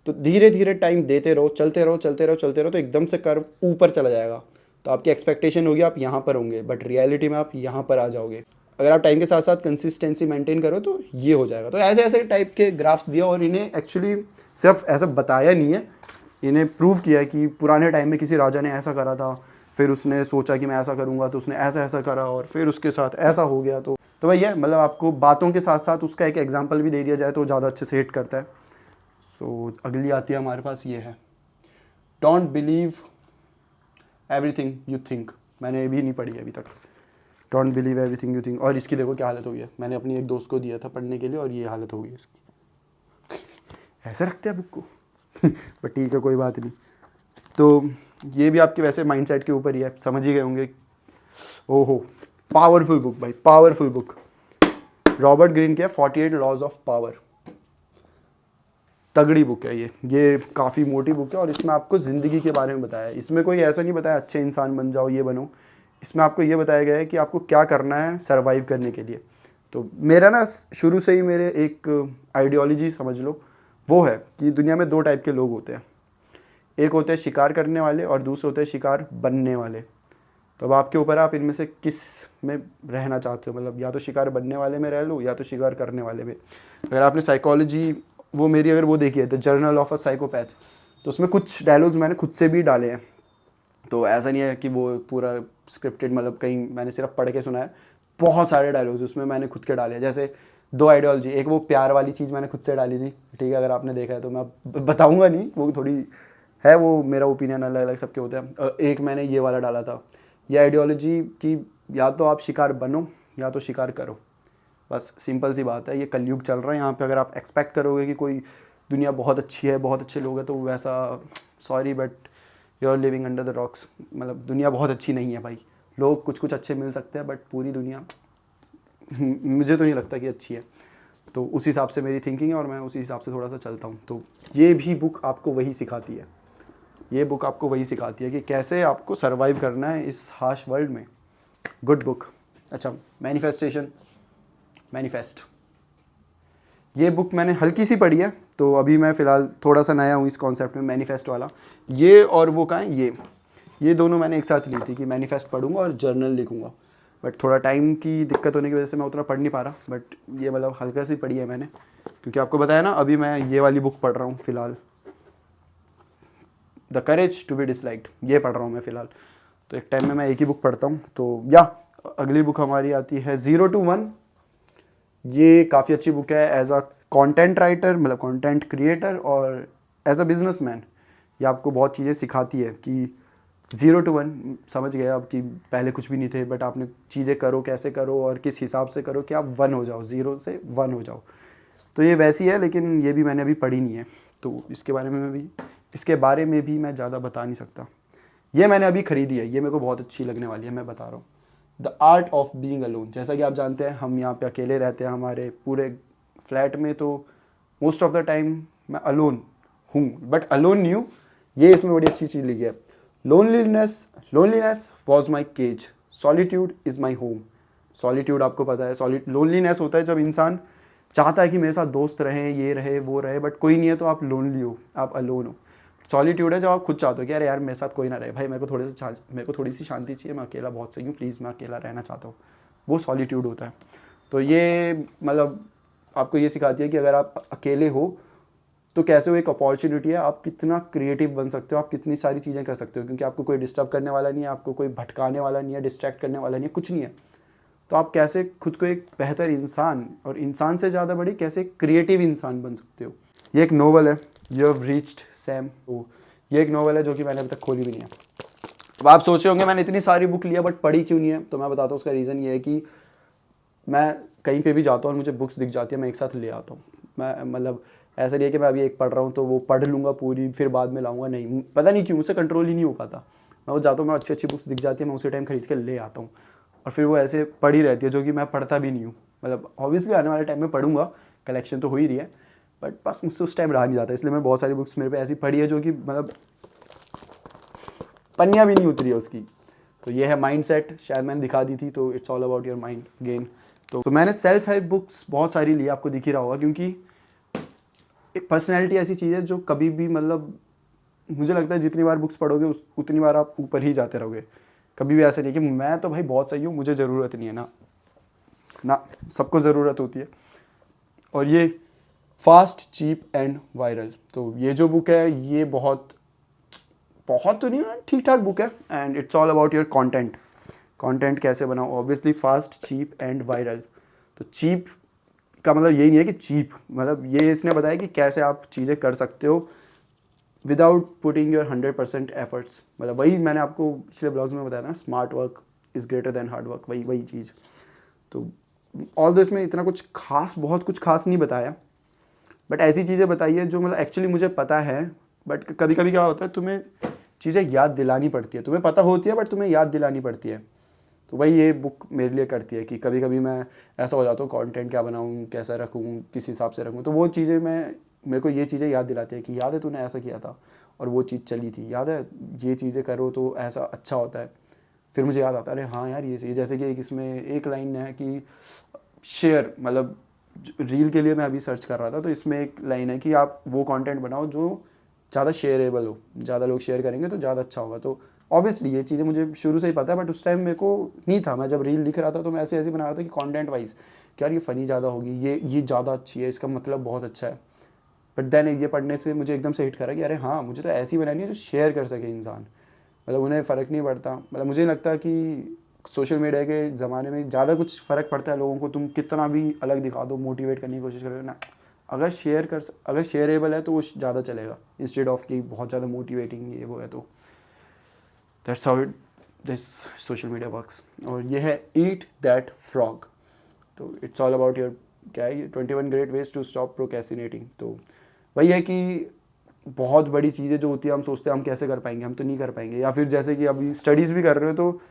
तो धीरे धीरे टाइम देते रहो, चलते रहो, चलते रहो, चलते रहो, तो एकदम से कर्व ऊपर चला जाएगा। तो आपकी एक्सपेक्टेशन होगी आप यहाँ पर होंगे, बट रियलिटी में आप यहाँ पर आ जाओगे। अगर आप टाइम के साथ साथ कंसिस्टेंसी मेंटेन करो तो ये हो जाएगा। तो ऐसे ऐसे टाइप के ग्राफ्स दिया, और इन्हें एक्चुअली सिर्फ ऐसा बताया नहीं है, इन्हें प्रूव किया है कि पुराने टाइम में किसी राजा ने ऐसा करा था, फिर उसने सोचा कि मैं ऐसा करूँगा, तो उसने ऐसा ऐसा करा और फिर उसके साथ ऐसा हो गया। तो वही है, मतलब आपको बातों के साथ साथ उसका एक एग्जाम्पल भी दे दिया जाए तो ज़्यादा अच्छे से हिट करता है। सो अगली आती है हमारे पास, ये है don't believe everything you think. मैंने भी नहीं पढ़ी अभी तक, don't believe everything you think. और इसकी देखो क्या हालत हो गई है, मैंने अपनी एक दोस्त को दिया था पढ़ने के लिए और ये हालत हो गई इसकी। ऐसे रखते हैं बुक को बट ठीक है, कोई बात नहीं। तो ये भी आपके वैसे माइंडसेट के ऊपर ही है, समझ ही गए होंगे। ओहो, पावरफुल बुक भाई, पावरफुल बुक। रॉबर्ट ग्रीन की है 48 लॉज ऑफ पावर। तगड़ी बुक है ये काफ़ी मोटी बुक है, और इसमें आपको ज़िंदगी के बारे में बताया है। इसमें कोई ऐसा नहीं बताया अच्छे इंसान बन जाओ, ये बनो। इसमें आपको ये बताया गया है कि आपको क्या करना है सर्वाइव करने के लिए। तो मेरा ना शुरू से ही मेरे एक आइडियोलॉजी समझ लो, वो है कि दुनिया में 2 टाइप के लोग होते हैं। एक होते हैं शिकार करने वाले और दूसरे होते हैं शिकार बनने वाले। तो अब आपके ऊपर आप इनमें से किस में रहना चाहते हो, मतलब या तो शिकार बनने वाले में रह लो या तो शिकार करने वाले में। अगर आपने साइकोलॉजी वो मेरी अगर वो देखी है the journal of a psychopath, तो उसमें कुछ डायलॉग्स मैंने खुद से भी डाले हैं। तो ऐसा नहीं है कि वो पूरा स्क्रिप्टेड, मतलब कहीं मैंने सिर्फ पढ़ के सुना है। बहुत सारे डायलॉग्स उसमें मैंने खुद के डाले हैं। जैसे 2 आइडियोलॉजी, एक वो प्यार वाली चीज़ मैंने खुद से डाली थी, ठीक है, अगर आपने देखा है तो मैं बताऊँगा नहीं, वो थोड़ी है, वो मेरा ओपिनियन अलग अलग सबके होते हैं। एक मैंने ये वाला डाला था, ये आइडियोलॉजी की या तो आप शिकार बनो या तो शिकार करो। बस सिंपल सी बात है, ये कलयुग चल रहा है यहाँ पे। अगर आप एक्सपेक्ट करोगे कि कोई दुनिया बहुत अच्छी है, बहुत अच्छे लोग हैं, तो वैसा sorry but you are living under the rocks. मतलब दुनिया बहुत अच्छी नहीं है भाई। लोग कुछ कुछ अच्छे मिल सकते हैं, बट पूरी दुनिया मुझे तो नहीं लगता कि अच्छी है। तो उस हिसाब से मेरी थिंकिंग है और मैं उसी हिसाब से थोड़ा सा चलता हूँ। तो ये भी बुक आपको वही सिखाती है, ये बुक आपको वही सिखाती है कि कैसे आपको सर्वाइव करना है इस हार्श वर्ल्ड में। Good book. अच्छा, मैनिफेस्ट, ये बुक मैंने हल्की सी पढ़ी है, तो अभी मैं फ़िलहाल थोड़ा सा नया हूँ इस कॉन्सेप्ट में, मैनिफेस्ट वाला। ये और वो कहाँ है, ये दोनों मैंने एक साथ ली थी कि मैनिफेस्ट पढ़ूंगा और जर्नल लिखूंगा। बट थोड़ा टाइम की दिक्कत होने की वजह से मैं उतना पढ़ नहीं पा रहा। बट ये मतलब हल्का सी पढ़ी है मैंने, क्योंकि आपको बताया ना अभी मैं ये वाली बुक पढ़ रहा हूँ फ़िलहाल, the courage to be disliked, ये पढ़ रहा हूँ मैं फ़िलहाल। तो एक टाइम में मैं एक ही बुक पढ़ता हूँ। तो या अगली बुक हमारी आती है 0 to 1। ये काफ़ी अच्छी बुक है एज अ कंटेंट राइटर, मतलब कंटेंट क्रिएटर, और एज अ बिजनेसमैन। ये आपको बहुत चीज़ें सिखाती है कि 0 to 1 समझ गए आप कि पहले कुछ भी नहीं थे, बट आपने चीज़ें करो, कैसे करो और किस हिसाब से करो कि आप 1 हो जाओ, 0 से 1 हो जाओ। तो ये वैसी है, लेकिन ये भी मैंने अभी पढ़ी नहीं है, तो इसके बारे में भी मैं ज़्यादा बता नहीं सकता। ये मैंने अभी ख़रीदी है, ये मेरे को बहुत अच्छी लगने वाली है, मैं बता रहा हूँ। The art of being alone. जैसा कि आप जानते हैं हम यहाँ पे अकेले रहते हैं हमारे पूरे फ्लैट में, तो मोस्ट ऑफ द टाइम मैं अलोन हूँ, बट अलोन नहीं हूँ। ये इसमें बड़ी अच्छी चीज़ लिखी है, loneliness was my cage, solitude is my home. Solitude आपको पता है, लोनलीनेस होता है जब इंसान चाहता है कि मेरे साथ दोस्त रहें, ये रहे वो रहे, बट कोई नहीं है तो आप लोनली हो, आप अलोन हो। सॉलिट्यूड है जो आप खुद चाहते हो कि अरे यार मेरे साथ कोई ना रहे भाई, मेरे को थोड़ी सी शांति चाहिए, मैं अकेला बहुत सही हूँ, प्लीज़ मैं अकेला रहना चाहता हूँ, वो सॉलिट्यूड होता है। तो ये मतलब आपको ये सिखाती है कि अगर आप अकेले हो तो कैसे वो एक अपॉर्चुनिटी है, आप कितना क्रिएटिव बन सकते हो, आप कितनी सारी चीज़ें कर सकते हो, क्योंकि आपको कोई डिस्टर्ब करने वाला नहीं है, आपको कोई भटकाने वाला नहीं है, डिस्ट्रैक्ट करने वाला नहीं है, कुछ नहीं है। तो आप कैसे खुद को एक बेहतर इंसान, और इंसान से ज़्यादा बड़ी कैसे क्रिएटिव इंसान बन सकते हो। ये एक नोवेल है, यू हैव रीच्ड सैम। तो ये एक नोवेल है जो कि मैंने अभी तक खोली भी नहीं है। अब आप सोच रहे होंगे मैंने इतनी सारी बुक लिया बट पढ़ी क्यों नहीं है, तो मैं बताता हूँ उसका रीज़न ये है कि मैं कहीं पे भी जाता हूँ और मुझे बुक्स दिख जाती है, मैं एक साथ ले आता हूँ। मैं मतलब ऐसा नहीं है कि मैं अभी एक पढ़ रहा हूँ तो वो पढ़ लूँगा पूरी फिर बाद में लाऊंगा, नहीं, पता नहीं क्यों मुझसे कंट्रोल ही नहीं हो पाता। मैं वो जाता हूँ, मैं अच्छी अच्छी बुक्स दिख जाती है, मैं उसी टाइम खरीद के ले आता हूँ और फिर वो ऐसे पढ़ी रहती है जो कि मैं पढ़ता भी नहीं हूँ। मतलब ऑब्वियसली आने वाले टाइम में पढ़ूंगा, कलेक्शन तो हो ही रही है, बट बस मुझसे उस टाइम रहा नहीं जाता, इसलिए मैं बहुत सारी बुक्स मेरे पे ऐसी पढ़ी है जो कि मतलब पन्नियाँ भी नहीं उतरी है उसकी। तो ये है माइंडसेट, शायद मैंने दिखा दी थी, तो it's all about your mind gain. तो मैंने सेल्फ हेल्प बुक्स बहुत सारी ली, आपको दिख ही रहा होगा, क्योंकि पर्सनैलिटी ऐसी चीज़ है जो कभी भी मतलब मुझे लगता है जितनी बार बुक्स पढ़ोगे उतनी बार आप ऊपर ही जाते रहोगे। कभी भी ऐसा नहीं कि मैं तो भाई बहुत सही हूँ, मुझे ज़रूरत नहीं है, ना ना, सबको ज़रूरत होती है। और ये फास्ट चीप एंड वायरल, तो ये जो बुक है ये बहुत तो नहीं है, ठीक ठाक बुक है, and it's all about your content कैसे बनाओ, obviously fast cheap and viral. तो चीप का मतलब यही नहीं है कि चीप, मतलब ये इसने बताया कि कैसे आप चीज़ें कर सकते हो विदाउट पुटिंग योर 100% एफर्ट्स। मतलब वही मैंने आपको पिछले ब्लॉग्स में बताया था ना, smart work is greater than hard work, वही चीज़। तो ऑल दिस में इतना कुछ खास, बहुत कुछ खास नहीं बताया, बट ऐसी चीज़ें बताई है जो मतलब एक्चुअली मुझे पता है, बट कभी कभी क्या होता है तुम्हें चीज़ें याद दिलानी पड़ती है, तुम्हें पता होती है बट तुम्हें याद दिलानी पड़ती है। तो वही ये बुक मेरे लिए करती है कि कभी कभी मैं ऐसा हो जाता हूँ, कंटेंट क्या बनाऊँ, कैसा रखूँ, किस हिसाब से रखूँ, तो वो चीज़ें मेरे को ये चीज़ें याद दिलाती है कि याद है तूने ऐसा किया था और वो चीज़ चली थी, याद है ये चीज़ें करो तो ऐसा अच्छा होता है। फिर मुझे याद आता है, अरे हाँ यार ये सही, जैसे कि एक इसमें एक लाइन है कि शेयर, मतलब रील के लिए मैं अभी सर्च कर रहा था, तो इसमें एक लाइन है कि आप वो कंटेंट बनाओ जो ज़्यादा शेयरेबल हो, ज़्यादा लोग शेयर करेंगे तो ज़्यादा अच्छा होगा। तो ऑब्वियसली ये चीज़ें मुझे शुरू से ही पता है, बट उस टाइम मेरे को नहीं था, मैं जब रील लिख रहा था तो मैं ऐसे ऐसे बना रहा था कि कंटेंट वाइज कि यार ये फ़नी ज़्यादा होगी, ये ज़्यादा अच्छी है, इसका मतलब बहुत अच्छा है। बट देन ये पढ़ने से मुझे एकदम से हिट करा कि अरे हाँ मुझे तो ऐसी बनानी है जो शेयर कर सके इंसान, मतलब उन्हें फ़र्क नहीं पड़ता। मतलब मुझे नहीं लगता कि सोशल मीडिया के ज़माने में ज़्यादा कुछ फ़र्क पड़ता है लोगों को, तुम कितना भी अलग दिखा दो, मोटिवेट करने की कोशिश करो ना, अगर शेयरेबल है तो वो ज़्यादा चलेगा, इंस्टेड ऑफ कि बहुत ज़्यादा मोटिवेटिंग ये वो है। तो that's how this social media works. और ये है ईट दैट फ्रॉग, तो इट्स ऑल अबाउट योर क्या है, 21 great ways to stop procrastinating. तो वही है कि बहुत बड़ी चीज़ें जो होती है हम सोचते हैं हम कैसे कर पाएंगे, हम तो नहीं कर पाएंगे। या फिर जैसे कि अभी स्टडीज़ भी कर रहे हो तो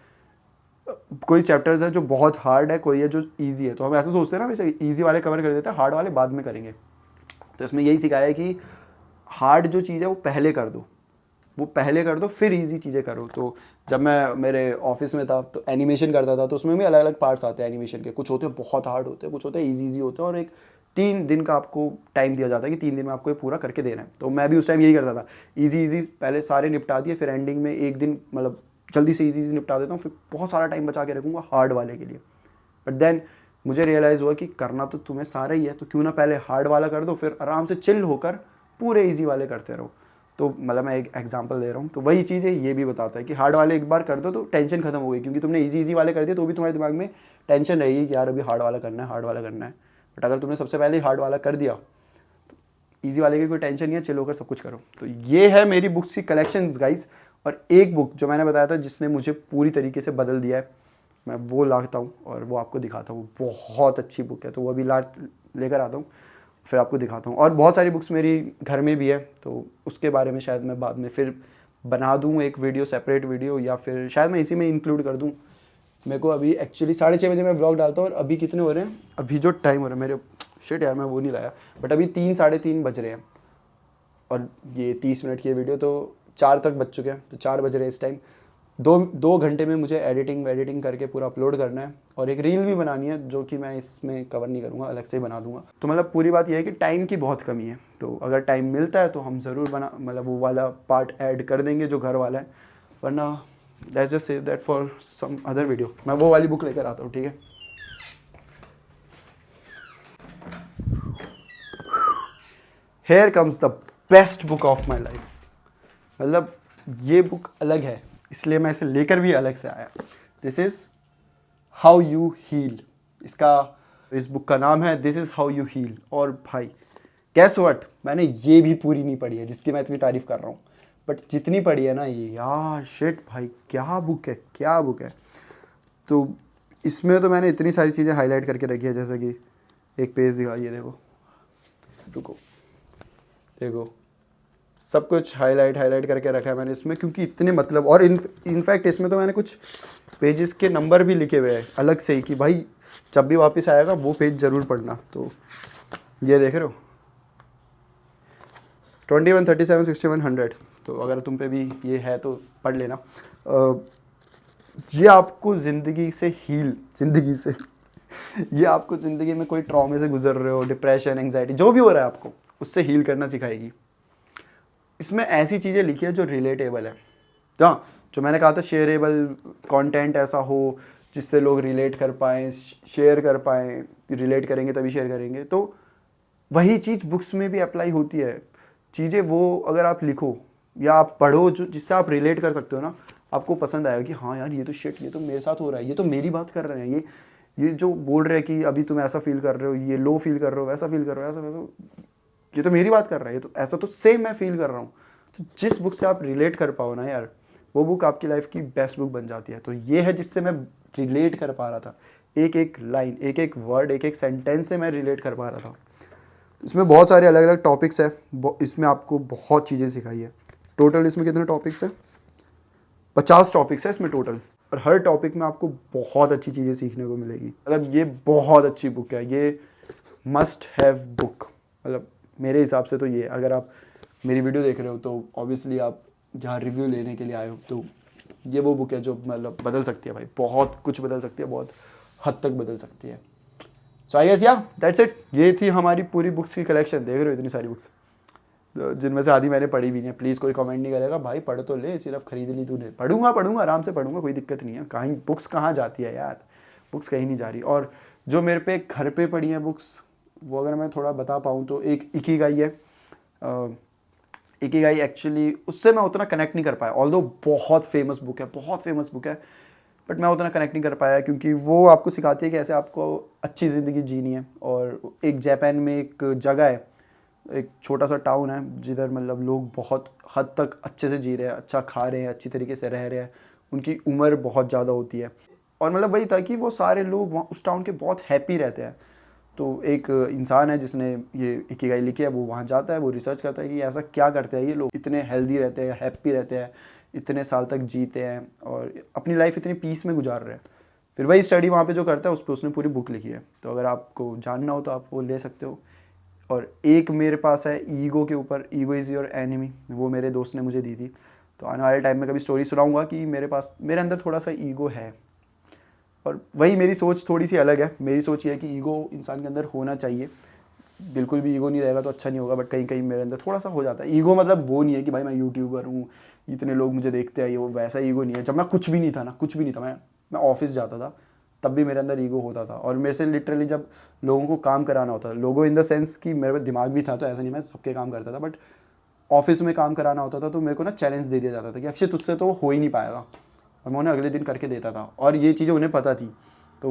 कोई चैप्टर्स है जो बहुत हार्ड है, कोई है जो इजी है, तो हम ऐसे सोचते हैं ना वैसे इजी वाले कवर कर देते हैं, हार्ड वाले बाद में करेंगे। तो इसमें यही सिखाया है कि हार्ड जो चीज़ है वो पहले कर दो, फिर इजी चीज़ें करो। तो जब मैं मेरे ऑफिस में था तो एनिमेशन करता था, तो उसमें भी अलग अलग पार्ट्स आते हैं एनिमेशन के, कुछ होते हैं बहुत हार्ड होते हैं, कुछ होते हैं ईजी होते हैं, और एक 3 दिन का आपको टाइम दिया जाता है कि 3 दिन में आपको ये पूरा करके देना है। तो मैं भी उस टाइम यही करता था, ईजी पहले सारे निपटा दिए, फिर एंडिंग में एक दिन मतलब जल्दी से ईजी निपटा देता हूँ, फिर बहुत सारा टाइम बचा के रखूँगा हार्ड वाले के लिए। बट देन मुझे रियलाइज़ हुआ कि करना तो तुम्हें सारा ही है, तो क्यों ना पहले हार्ड वाला कर दो, फिर आराम से चिल होकर पूरे ईजी वाले करते रहो। तो मतलब मैं एक एग्जांपल दे रहा हूँ, तो वही चीज़ है, ये भी बताता है कि हार्ड वाले एक बार कर दो तो टेंशन खत्म हो गई, क्योंकि तुमने इजी वाले कर दिए तो भी तुम्हारे दिमाग में टेंशन रहेगी कि यार अभी हार्ड वाला करना है। बट अगर तुमने सबसे पहले हार्ड वाला कर दिया तो ईजी वाले की कोई टेंशन नहीं है, चिल होकर सब कुछ करो। तो ये है मेरी बुक्स की कलेक्शंस गाइस। और एक बुक जो मैंने बताया था जिसने मुझे पूरी तरीके से बदल दिया है, मैं वो लाता हूँ और वो आपको दिखाता हूँ, बहुत अच्छी बुक है, तो वो अभी लेकर आता हूँ, फिर आपको दिखाता हूँ। और बहुत सारी बुक्स मेरी घर में भी है, तो उसके बारे में शायद मैं बाद में फिर बना दूँ एक वीडियो, सेपरेट वीडियो, या फिर शायद मैं इसी में इंक्लूड कर दूँ। मेरे को अभी एक्चुअली 6:30 बजे मैं व्लॉग डालता हूँ, और अभी कितने हो रहे हैं, अभी जो टाइम हो रहा है मेरे, शिट यार मैं वो नहीं लाया, बट अभी 3 साढ़े 3 बज रहे हैं, और ये 30 मिनट की वीडियो तो 4 तक बज चुके हैं, तो 4 बज रहे हैं इस टाइम। दो घंटे में मुझे एडिटिंग करके पूरा अपलोड करना है और एक रील भी बनानी है, जो कि मैं इसमें कवर नहीं करूँगा, अलग से ही बना दूंगा। तो मतलब पूरी बात यह है कि टाइम की बहुत कमी है, तो अगर टाइम मिलता है तो हम ज़रूर मतलब वो वाला पार्ट ऐड कर देंगे जो घर वाला है, वरना let's just save that for some other video. मैं वो वाली बुक लेकर आता हूँ, ठीक है। Here comes the best book of my life। मतलब ये बुक अलग है, इसलिए मैं इसे लेकर भी अलग से आया। This is how you heal, इस बुक का नाम है this is how you heal. और भाई गेस व्हाट, मैंने ये भी पूरी नहीं पढ़ी है जिसकी मैं इतनी तारीफ कर रहा हूँ, बट जितनी पढ़ी है ना ये, यार शिट भाई क्या बुक है, क्या बुक है। तो इसमें तो मैंने इतनी सारी चीज़ें हाईलाइट करके रखी है, जैसे कि एक पेज दिखा, ये देखो, रुको, देखो सब कुछ हाईलाइट करके रखा है मैंने इसमें, क्योंकि इतने मतलब, और इनफैक्ट इसमें तो मैंने कुछ पेजेस के नंबर भी लिखे हुए हैं अलग से ही कि भाई जब भी वापस आएगा वो पेज ज़रूर पढ़ना। तो ये देख रहे हो 21, 37, 61, 100, तो अगर तुम पे भी ये है तो पढ़ लेना। ये आपको ज़िंदगी से ये आपको ज़िंदगी में कोई ट्रॉमे से गुजर रहे हो, डिप्रेशन, एंग्जाइटी, जो भी हो रहा है आपको, उससे हील करना सिखाएगी। इसमें ऐसी चीज़ें लिखी है जो रिलेटेबल है, हाँ, जो मैंने कहा था शेयरेबल कंटेंट ऐसा हो जिससे लोग रिलेट कर पाएँ, शेयर कर पाएँ, रिलेट करेंगे तभी शेयर करेंगे। तो वही चीज़ बुक्स में भी अप्लाई होती है। चीज़ें वो अगर आप लिखो या आप पढ़ो जो जिससे आप रिलेट कर सकते हो ना, आपको पसंद आएगा कि हाँ यार ये तो शिट, ये तो मेरे साथ हो रहा है, ये तो मेरी बात कर रहे हैं, ये जो बोल रहे हैं कि अभी तुम ऐसा फील कर रहे हो, ये लो फील कर रहे हो, वैसा फील कर रहे हो, ऐसा वैसा, ये तो मेरी बात कर रहा है, ये तो ऐसा तो सेम मैं फील कर रहा हूँ। तो जिस बुक से आप रिलेट कर पाओ ना यार, वो बुक आपकी लाइफ की बेस्ट बुक बन जाती है। तो ये है जिससे मैं रिलेट कर पा रहा था, एक एक लाइन, एक एक वर्ड, एक एक सेंटेंस से मैं रिलेट कर पा रहा था। इसमें बहुत सारे अलग अलग टॉपिक्स है, इसमें आपको बहुत चीज़ें सिखाई है। टोटल इसमें कितने टॉपिक्स है? 50 टॉपिक्स है इसमें टोटल, और हर टॉपिक में आपको बहुत अच्छी चीज़ें सीखने को मिलेगी। मतलब ये बहुत अच्छी बुक है, ये मस्ट हैव बुक। मतलब मेरे हिसाब से तो ये, अगर आप मेरी वीडियो देख रहे हो तो ऑब्वियसली आप यहाँ रिव्यू लेने के लिए आए हो, तो ये वो बुक है जो मतलब बदल सकती है भाई, बहुत कुछ बदल सकती है, बहुत हद तक बदल सकती है। सो आई गेस या दैट्स इट। ये थी हमारी पूरी बुक्स की कलेक्शन। देख रहे हो इतनी सारी बुक्स, जिनमें से आधी मैंने पढ़ी भी नहीं है। प्लीज़ कोई कमेंट नहीं करेगा भाई पढ़ तो ले, सिर्फ खरीद ली तूने। पढ़ूंगा आराम से पढ़ूंगा, कोई दिक्कत नहीं है। कहीं बुक्स कहाँ जाती है यार, बुक्स कहीं नहीं जा रही। और जो मेरे पे घर पे पढ़ी हैं बुक्स, वो अगर मैं थोड़ा बता पाऊँ तो एक इकिगाई है। इकिगाई एक्चुअली उससे मैं उतना कनेक्ट नहीं कर पाया, ऑल्दो बहुत फेमस बुक है, बट मैं उतना कनेक्ट नहीं कर पाया, क्योंकि वो आपको सिखाती है कि ऐसे आपको अच्छी ज़िंदगी जीनी है। और एक जापान में एक जगह है, एक छोटा सा टाउन है, जिधर मतलब लोग बहुत हद तक अच्छे से जी रहे हैं, अच्छा खा रहे हैं, अच्छी तरीके से रह रहे हैं, उनकी उम्र बहुत ज़्यादा होती है। और मतलब वही था कि वो सारे लोग उस टाउन के बहुत हैप्पी रहते हैं। तो एक इंसान है जिसने ये इकिगाई लिखी है, वो वहाँ जाता है, वो रिसर्च करता है कि ऐसा क्या करते हैं ये लोग, इतने हेल्दी रहते हैं, हैप्पी रहते हैं, इतने साल तक जीते हैं और अपनी लाइफ इतनी पीस में गुजार रहे हैं। फिर वही स्टडी वहाँ पे जो करता है उस पर उसने पूरी बुक लिखी है। तो अगर आपको जानना हो तो आप वो ले सकते हो। और एक मेरे पास है ईगो के ऊपर, ईगो इज़ योर एनिमी, वो मेरे दोस्त ने मुझे दी थी। तो आने वाले टाइम में कभी स्टोरी सुनाऊंगा कि मेरे अंदर थोड़ा सा ईगो है। और वही मेरी सोच थोड़ी सी अलग है। मेरी सोच ये है कि ईगो इंसान के अंदर होना चाहिए, बिल्कुल भी ईगो नहीं रहेगा तो अच्छा नहीं होगा, बट कहीं कहीं मेरे अंदर थोड़ा सा हो जाता है। ईगो मतलब वो नहीं है कि भाई मैं यूट्यूबर हूँ, इतने लोग मुझे देखते हैं, ये वो वैसा ईगो नहीं है। जब मैं कुछ भी नहीं था, मैं ऑफिस जाता था, तब भी मेरे अंदर ईगो होता था। और मेरे से लिटरली जब लोगों को काम कराना होता था, लोगों इन द सेंस कि मेरे पास दिमाग भी था, तो ऐसा नहीं मैं सबके काम करता था, बट ऑफिस में काम कराना होता था तो मेरे को ना चैलेंज दे दिया जाता था कि अक्षय तुझसे तो हो ही नहीं पाएगा, और मैं उन्हें अगले दिन करके देता था। और ये चीज़ें उन्हें पता थी, तो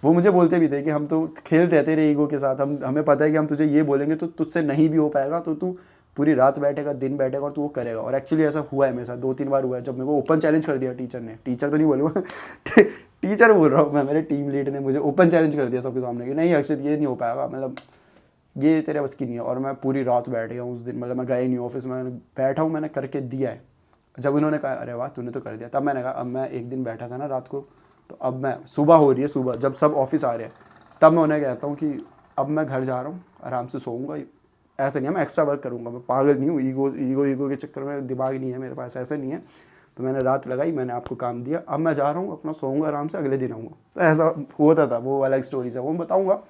वो मुझे बोलते भी थे कि हम तो खेलते हैं तेरे ईगो के साथ, हमें पता है कि हम तुझे ये बोलेंगे तो तुझसे नहीं भी हो पाएगा, तो तू पूरी रात बैठेगा, दिन बैठेगा और तू वो करेगा। और एक्चुअली ऐसा हुआ है मेरे साथ, 2-3 बार हुआ है जब मेरे को ओपन चैलेंज कर दिया टीचर ने, टीचर तो नहीं बोलूँगा टीचर बोल रहा हूँ मैं, मेरे टीम लीड ने मुझे ओपन चैलेंज कर दिया सबके सामने कि नहीं अक्षित ये नहीं हो पाएगा, मतलब ये तेरे बस की नहीं है। और मैं पूरी रात बैठ गया उस दिन, मतलब मैं गया नहीं ऑफिस में, बैठा हूँ, मैंने करके दिया है। जब उन्होंने कहा अरे वाह तूने तो कर दिया, तब मैंने कहा अब मैं एक दिन बैठा था ना रात को, तो अब मैं सुबह हो रही है, सुबह जब सब ऑफिस आ रहे हैं तब मैं उन्हें कहता हूँ कि अब मैं घर जा रहा हूँ, आराम से सोऊंगा। ऐसा नहीं है मैं एक्स्ट्रा वर्क करूँगा, मैं पागल नहीं हूँ, ईगो के चक्कर में दिमाग नहीं है मेरे पास, ऐसा नहीं है। तो मैंने रात लगाई, मैंने आपको काम दिया, अब मैं जा रहा हूँ, अपना सोऊंगा आराम से, अगले दिन आऊँगा। तो ऐसा होता था, वो अलग स्टोरीज है, वो मैं बताऊँगा।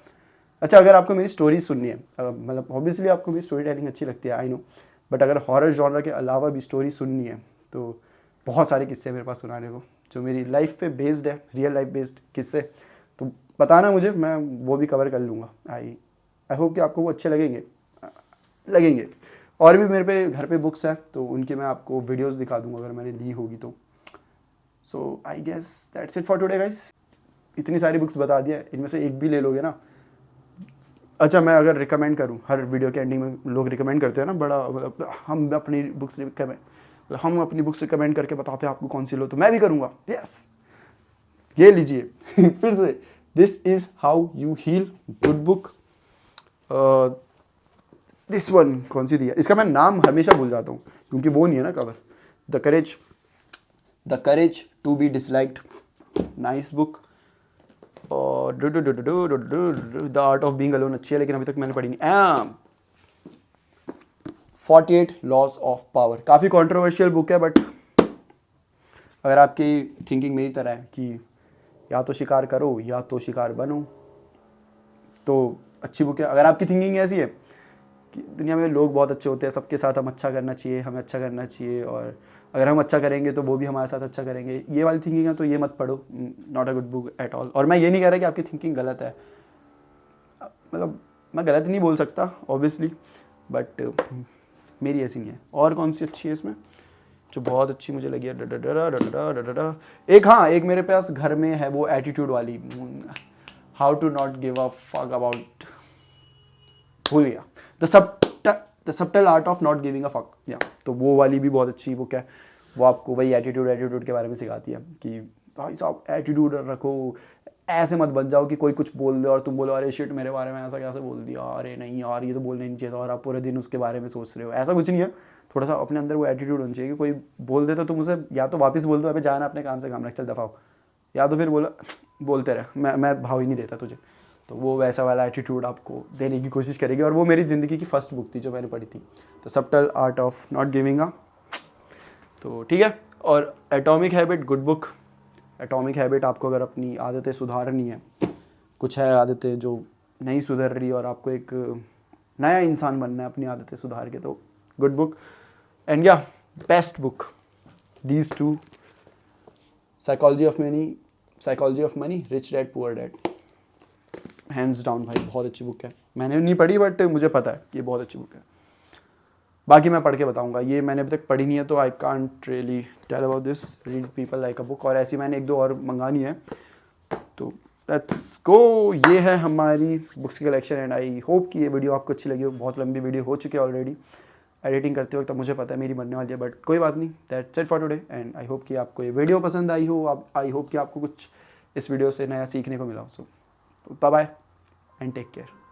अच्छा, अगर आपको मेरी स्टोरी सुननी है, मतलब ऑब्वियसली आपको मेरी स्टोरी टेलिंग अच्छी लगती है, आई नो, बट अगर हॉरर जॉनर के अलावा भी स्टोरी सुननी है तो बहुत सारे किस्से मेरे पास सुनाने को, जो मेरी लाइफ पे बेस्ड है, रियल लाइफ बेस्ड किस्से। तो बताना मुझे, मैं वो भी कवर कर लूँगा। आई होप कि आपको वो अच्छे लगेंगे। और भी मेरे पे घर पे बुक्स है, तो उनकी मैं आपको वीडियोस दिखा दूंगा अगर मैंने ली होगी तो। So I guess that's it for today guys. इतनी सारी बुक्स बता दिया, इनमें से एक भी ले लोगे ना। अच्छा, मैं अगर रिकमेंड करूँ, हर वीडियो के एंडिंग में लोग रिकमेंड करते हैं ना, बड़ा मतलब हम अपनी बुक्स रिकमेंड करके बताते हैं आपको कौन सी लो, तो मैं भी करूँगा। यस, ये लीजिए फिर से, this is how you heal, good book. This one कौन सी थी, इसका मैं नाम हमेशा भूल जाता हूँ क्योंकि वो नहीं है ना cover. The courage to be disliked, nice book. और the art of being alone अच्छी है, लेकिन अभी तक मैंने पढ़ी नहीं। 48 लॉज ऑफ पावर, काफ़ी कंट्रोवर्शियल बुक है, बट अगर आपकी थिंकिंग मेरी तरह है कि या तो शिकार करो या तो शिकार बनो, तो अच्छी बुक है। अगर आपकी थिंकिंग ऐसी है कि दुनिया में लोग बहुत अच्छे होते हैं, सबके साथ हम अच्छा करना चाहिए, हमें अच्छा करना चाहिए, और अगर हम अच्छा करेंगे तो वो भी हमारे साथ अच्छा करेंगे, ये वाली थिंकिंग है, तो ये मत पढ़ो, not a good book at all. और मैं ये नहीं कह रहा कि आपकी थिंकिंग गलत है, मतलब मैं गलत नहीं बोल सकता ऑब्वियसली, बट मेरी ऐसी नहीं है। और कौन सी अच्छी है इसमें जो बहुत अच्छी मुझे लगी है? एक मेरे पास घर में है, वो एटीट्यूड वाली, how to not give a fuck about, भूल गया, the subtle art of not giving a fuck, या तो वो वाली भी बहुत अच्छी बुक है। वो आपको वही एटीट्यूड के बारे में सिखाती है कि भाई साहब एटीट्यूड रखो, ऐसे मत बन जाओ कि कोई कुछ बोल दे और तुम बोलो अरे शिट मेरे बारे में ऐसा कैसे बोल दिया, अरे नहीं यार ये तो बोलना नहीं चाहिए था, और आप पूरे दिन उसके बारे में सोच रहे हो। ऐसा कुछ नहीं है, थोड़ा सा अपने अंदर वो एटीट्यूड होना चाहिए कि कोई बोल दे तो तुम उसे या तो वापस बोल दो, अबे जाना अपने काम से काम रख, चल दफाओ, या तो फिर बोलते रहे, मैं भाव ही नहीं देता तुझे। तो वो वैसा वाला एटीट्यूड आपको देने की कोशिश करेगी, और वो मेरी ज़िंदगी की फर्स्ट बुक थी जो मैंने पढ़ी थी, the subtle art of not giving अ। तो ठीक है। और atomic habit, good book. Atomic habit, आपको अगर अपनी आदतें सुधारनी है, कुछ है आदतें जो नहीं सुधर रही और आपको एक नया इंसान बनना है अपनी आदतें सुधार के, तो गुड बुक। एंड या best book, these two, psychology of money, rich dad poor dad, hands down भाई, बहुत अच्छी बुक है। मैंने नहीं पढ़ी बट मुझे पता है कि ये बहुत अच्छी बुक है। बाकी मैं पढ़ के बताऊंगा, ये मैंने अभी तक पढ़ी नहीं है, तो I can't really tell about this, read people like a book. और ऐसी मैंने एक दो और मंगानी है, तो लेट्स गो। ये है हमारी बुक्स की कलेक्शन, एंड आई होप कि ये वीडियो आपको अच्छी लगी हो। बहुत लंबी वीडियो हो चुकी है ऑलरेडी एडिटिंग करते वक्त, मुझे पता है मेरी बनने वाली है, बट कोई बात नहीं, that's it for today. And I hope कि आपको ये वीडियो पसंद आई हो, आई होप कि आपको कुछ इस वीडियो से नया सीखने को मिला हो। So bye bye and take care.